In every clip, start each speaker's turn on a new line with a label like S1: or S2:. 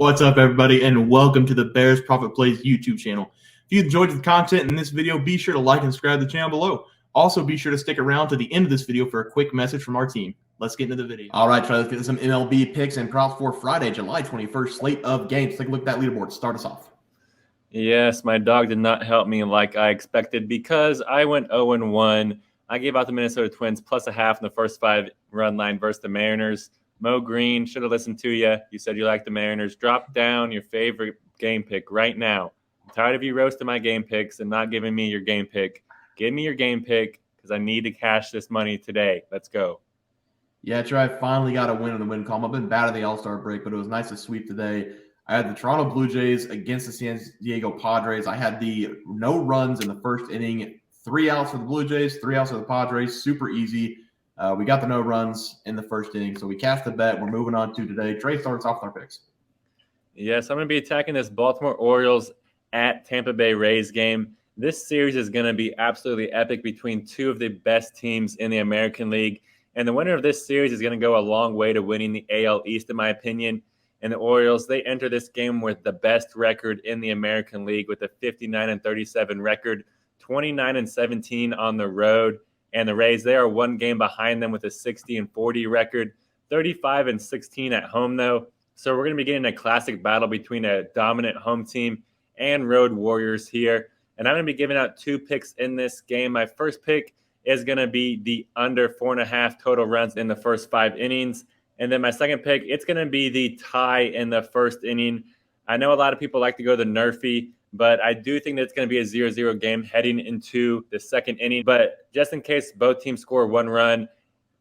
S1: What's up, everybody, and welcome to the Bears Profit Plays YouTube channel. If you enjoyed the content in this video, be sure to like and subscribe to the channel below. Also, be sure to stick around to the end of this video for a quick message from our team. Let's get into the video. All right, let's get to some MLB picks and props for Friday, July 21st slate of games. Take a look at that leaderboard. Start us off.
S2: Yes, my dog did not help me like I expected because I went 0-1. I gave out the Minnesota Twins plus a half in the first 5-run line versus the Mariners. Mo Green, should have listened to you. You said you liked the Mariners. Drop down your favorite game pick right now. I'm tired of you roasting my game picks and not giving me your game pick. Give me your game pick because I need to cash this money today. Let's go.
S1: Yeah, Trey, finally got a win in the win column. I've been bad at the All-Star break, but it was nice to sweep today. I had the Toronto Blue Jays against the San Diego Padres. I had the no runs in the first inning, 3 outs for the Blue Jays, 3 outs for the Padres. Super easy. We got the no runs in the first inning, so we cashed the bet. We're moving on to today. Trey starts off with our picks.
S2: Yes, I'm going to be attacking this Baltimore Orioles at Tampa Bay Rays game. This series is going to be absolutely epic between two of the best teams in the American League. And the winner of this series is going to go a long way to winning the AL East, in my opinion. And the Orioles, they enter this game with the best record in the American League with a 59-37 record, 29-17 on the road. And the Rays, they are one game behind them with a 60-40 record, 35-16 at home, though. So we're going to be getting a classic battle between a dominant home team and road warriors here. And I'm going to be giving out 2 picks in this game. My first pick is going to be the under 4.5 total runs in the first 5 innings. And then my second pick, it's going to be the tie in the first inning. I know a lot of people like to go the nerfy, but I do think that it's going to be a 0-0 game heading into the second inning. But just in case both teams score 1 run,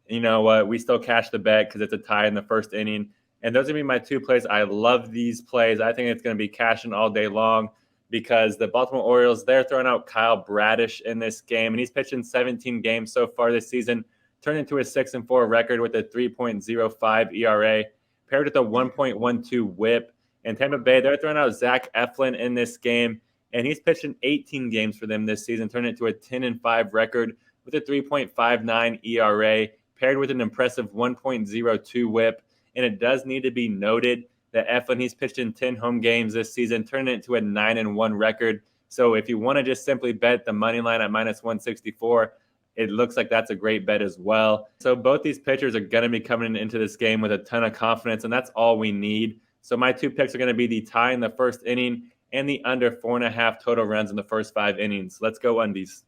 S2: you know what, we still cash the bet because it's a tie in the first inning. And those are going to be my 2 plays. I love these plays. I think it's going to be cashing all day long because the Baltimore Orioles, they're throwing out Kyle Bradish in this game, and he's pitched in 17 games so far this season, turned into a 6-4 record with a 3.05 ERA, paired with a 1.12 WHIP. And Tampa Bay, they're throwing out Zach Eflin in this game, and he's pitched in 18 games for them this season, turned into a 10-5 record with a 3.59 ERA, paired with an impressive 1.02 WHIP. And it does need to be noted that Eflin, he's pitched in 10 home games this season, turned it into a 9-1 record. So if you want to just simply bet the money line at minus 164, it looks like that's a great bet as well. So both these pitchers are going to be coming into this game with a ton of confidence, and that's all we need. So my 2 picks are going to be the tie in the first inning and the under 4.5 total runs in the first 5 innings. Let's go Undies.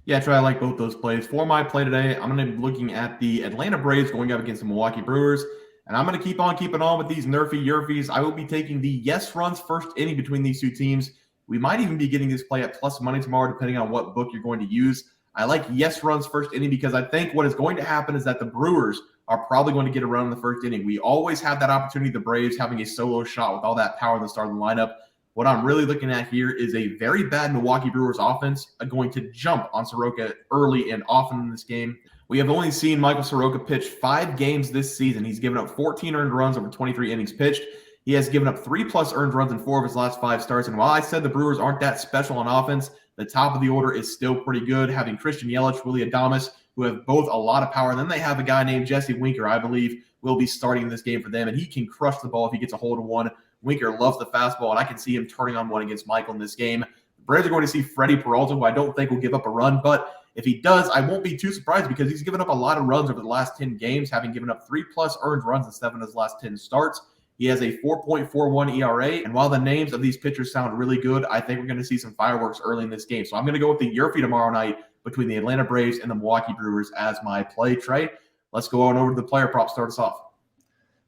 S1: Yeah, Trey, I like both those plays. For my play today, I'm going to be looking at the Atlanta Braves going up against the Milwaukee Brewers. And I'm going to keep on keeping on with these nerfy yerfies. I will be taking the yes runs first inning between these 2 teams. We might even be getting this play at plus money tomorrow, depending on what book you're going to use. I like yes runs first inning because I think what is going to happen is that the Brewers are probably going to get a run in the first inning. We always have that opportunity, the Braves having a solo shot with all that power in the start of the lineup. What I'm really looking at here is a very bad Milwaukee Brewers offense going to jump on Soroka early and often in this game. We have only seen Michael Soroka pitch 5 games this season. He's given up 14 earned runs over 23 innings pitched. He has given up 3+ earned runs in 4 of his last 5 starts. And while I said the Brewers aren't that special on offense, the top of the order is still pretty good, having Christian Yelich, Willie Adames, who have both a lot of power. And then they have a guy named Jesse Winker, I believe, will be starting this game for them. And he can crush the ball if he gets a hold of one. Winker loves the fastball, and I can see him turning on one against Michael in this game. The Braves are going to see Freddie Peralta, who I don't think will give up a run. But if he does, I won't be too surprised because he's given up a lot of runs over the last 10 games, having given up 3+ earned runs in 7 of his last 10 starts. He has a 4.41 ERA, and while the names of these pitchers sound really good, I think we're going to see some fireworks early in this game. So I'm going to go with the Yerfie tomorrow night between the Atlanta Braves and the Milwaukee Brewers as my play. Trey, let's go on over to the player prop. Start us off.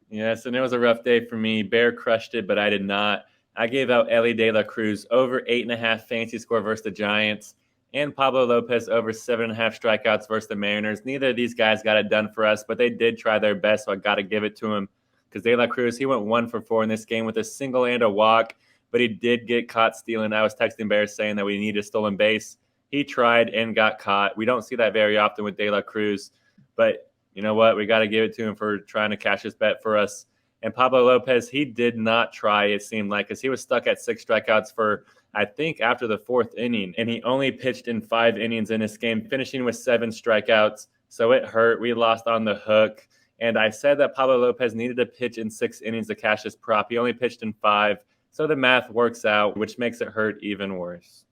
S2: Yes, and it was a rough day for me. Bear crushed it, but I did not. I gave out Ellie De La Cruz over 8.5 fantasy score versus the Giants, and Pablo Lopez over 7.5 strikeouts versus the Mariners. Neither of these guys got it done for us, but they did try their best, so I got to give it to them. Because De La Cruz, he went 1 for 4 in this game with a single and a walk, but he did get caught stealing. I was texting Bears saying that we need a stolen base. He tried and got caught. We don't see that very often with De La Cruz, but you know what? We got to give it to him for trying to cash his bet for us. And Pablo Lopez, he did not try, it seemed like, because he was stuck at 6 strikeouts for, I think, after the 4th inning, and he only pitched in 5 innings in this game, finishing with 7 strikeouts. So it hurt. We lost on the hook. And I said that Pablo Lopez needed to pitch in 6 innings to cash this prop. He only pitched in 5. So the math works out, which makes it hurt even worse.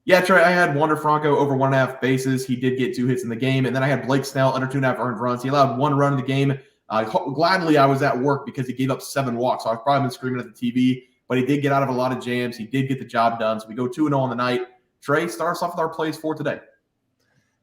S1: Yeah, Trey, I had Wander Franco over 1.5 bases. He did get 2 hits in the game. And then I had Blake Snell under 2.5 earned runs. He allowed 1 run in the game. Gladly, I was at work because he gave up 7 walks. So I've probably been screaming at the TV. But he did get out of a lot of jams. He did get the job done. So we go 2-0 on the night. Trey, start us off with our plays for today.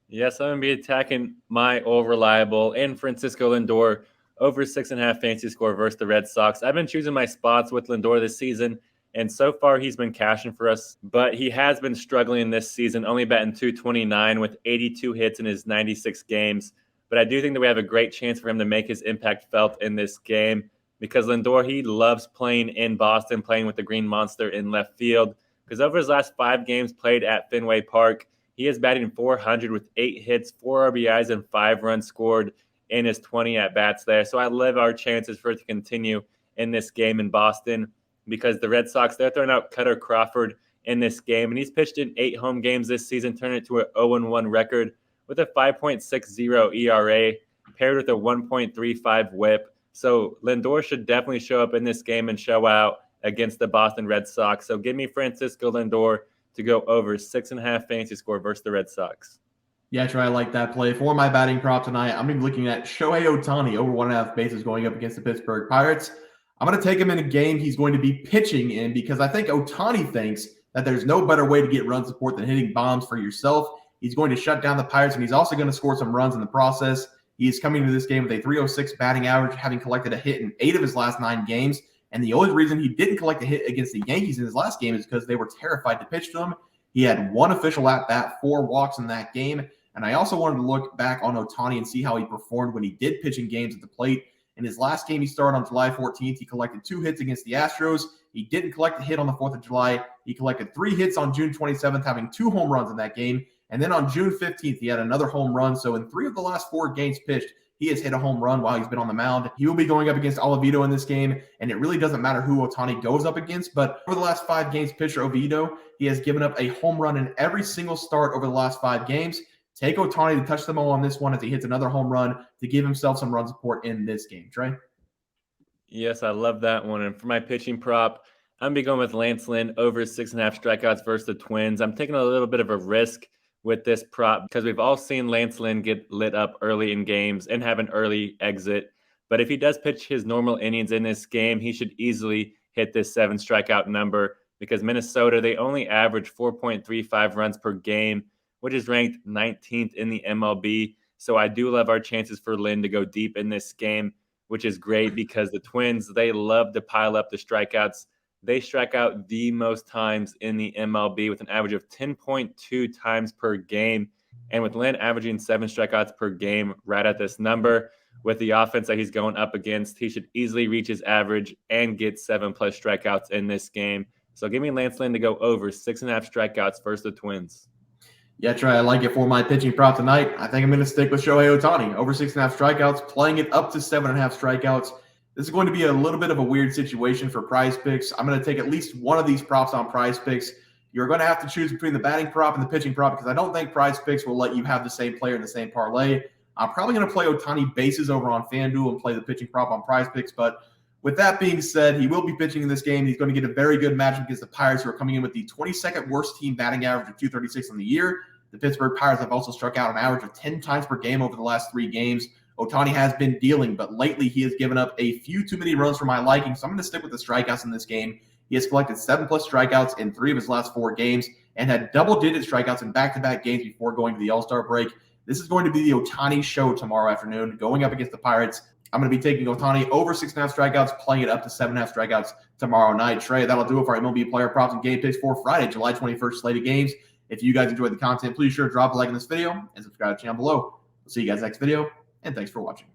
S2: Yes, I'm going to be attacking my all-reliable and Francisco Lindor over 6.5 fantasy score versus the Red Sox. I've been choosing my spots with Lindor this season, and so far he's been cashing for us. But he has been struggling this season, only batting .229 with 82 hits in his 96 games. But I do think that we have a great chance for him to make his impact felt in this game because Lindor, he loves playing in Boston, playing with the Green Monster in left field. Because over his last 5 games played at Fenway Park, he is batting .400 with 8 hits, 4 RBIs, and 5 runs scored in his 20 at-bats there. So I love our chances for it to continue in this game in Boston because the Red Sox, they're throwing out Cutter Crawford in this game. And he's pitched in 8 home games this season, turning it to an 0-1 record with a 5.60 ERA paired with a 1.35 whip. So Lindor should definitely show up in this game and show out against the Boston Red Sox. So give me Francisco Lindor to go over 6.5 fantasy score versus the Red Sox.
S1: Yeah, Trey, I like that play. For my batting prop tonight, I'm going to be looking at Shohei Ohtani over 1.5 bases going up against the Pittsburgh Pirates. I'm going to take him in a game he's going to be pitching in because I think Ohtani thinks that there's no better way to get run support than hitting bombs for yourself. He's going to shut down the Pirates, and he's also going to score some runs in the process. He is coming into this game with a .306 batting average, having collected a hit in 8 of his last 9 games. And the only reason he didn't collect a hit against the Yankees in his last game is because they were terrified to pitch to him. He had 1 official at-bat, 4 walks in that game. And I also wanted to look back on Ohtani and see how he performed when he did pitch in games at the plate. In his last game he started on July 14th, he collected 2 hits against the Astros. He didn't collect a hit on the 4th of July. He collected 3 hits on June 27th, having 2 home runs in that game. And then on June 15th, he had another home run. So in 3 of the last 4 games pitched, he has hit a home run while he's been on the mound. He will be going up against Oviedo in this game, and it really doesn't matter who Ohtani goes up against. But over the last 5 games pitched for Oviedo, he has given up a home run in every single start over the last 5 games. Take Ohtani to touch them all on this one as he hits another home run to give himself some run support in this game. Trey?
S2: Yes, I love that one. And for my pitching prop, I'm going to be going with Lance Lynn over 6.5 strikeouts versus the Twins. I'm taking a little bit of a risk with this prop because we've all seen Lance Lynn get lit up early in games and have an early exit. But if he does pitch his normal innings in this game, he should easily hit this 7 strikeout number because Minnesota, they only average 4.35 runs per game, which is ranked 19th in the MLB. So I do love our chances for Lynn to go deep in this game, which is great because the Twins, they love to pile up the strikeouts. They strike out the most times in the MLB with an average of 10.2 times per game. And with Lynn averaging 7 strikeouts per game right at this number, with the offense that he's going up against, he should easily reach his average and get 7+ strikeouts in this game. So give me Lance Lynn to go over 6.5 strikeouts versus the Twins.
S1: Yeah, Trey, I like it for my pitching prop tonight. I think I'm going to stick with Shohei Ohtani over 6.5 strikeouts, playing it up to 7.5 strikeouts. This is going to be a little bit of a weird situation for PrizePicks. I'm going to take at least one of these props on PrizePicks. You're going to have to choose between the batting prop and the pitching prop because I don't think PrizePicks will let you have the same player in the same parlay. I'm probably going to play Ohtani bases over on FanDuel and play the pitching prop on PrizePicks. But with that being said, he will be pitching in this game. He's going to get a very good matchup against the Pirates, who are coming in with the 22nd worst team batting average of .236 on the year. The Pittsburgh Pirates have also struck out an average of 10 times per game over the last 3 games. Ohtani has been dealing, but lately he has given up a few too many runs for my liking, so I'm going to stick with the strikeouts in this game. He has collected 7+ strikeouts in 3 of his last 4 games and had double-digit strikeouts in back-to-back games before going to the All-Star break. This is going to be the Ohtani show tomorrow afternoon, going up against the Pirates. I'm going to be taking Ohtani over 6.5 strikeouts, playing it up to 7.5 strikeouts tomorrow night. Trey, that'll do it for our MLB player props and game picks for Friday, July 21st slate of games. If you guys enjoyed the content, please sure to drop a like on this video and subscribe to the channel below. We'll see you guys next video, and thanks for watching.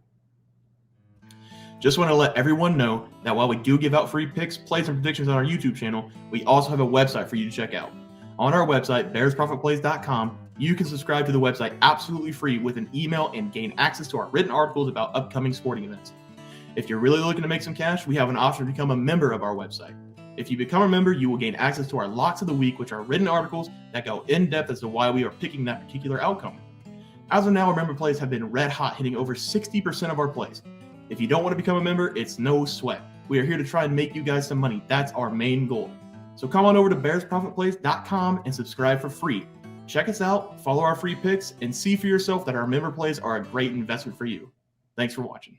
S1: Just want to let everyone know that while we do give out free picks, plays, and predictions on our YouTube channel, we also have a website for you to check out. On our website, bearsprofitplays.com, you can subscribe to the website absolutely free with an email and gain access to our written articles about upcoming sporting events. If you're really looking to make some cash, we have an option to become a member of our website. If you become a member, you will gain access to our locks of the week, which are written articles that go in depth as to why we are picking that particular outcome. As of now, our member plays have been red hot, hitting over 60% of our plays. If you don't want to become a member, it's no sweat. We are here to try and make you guys some money. That's our main goal. So come on over to bearsprofitplays.com and subscribe for free. Check us out, follow our free picks, and see for yourself that our member plays are a great investment for you. Thanks for watching.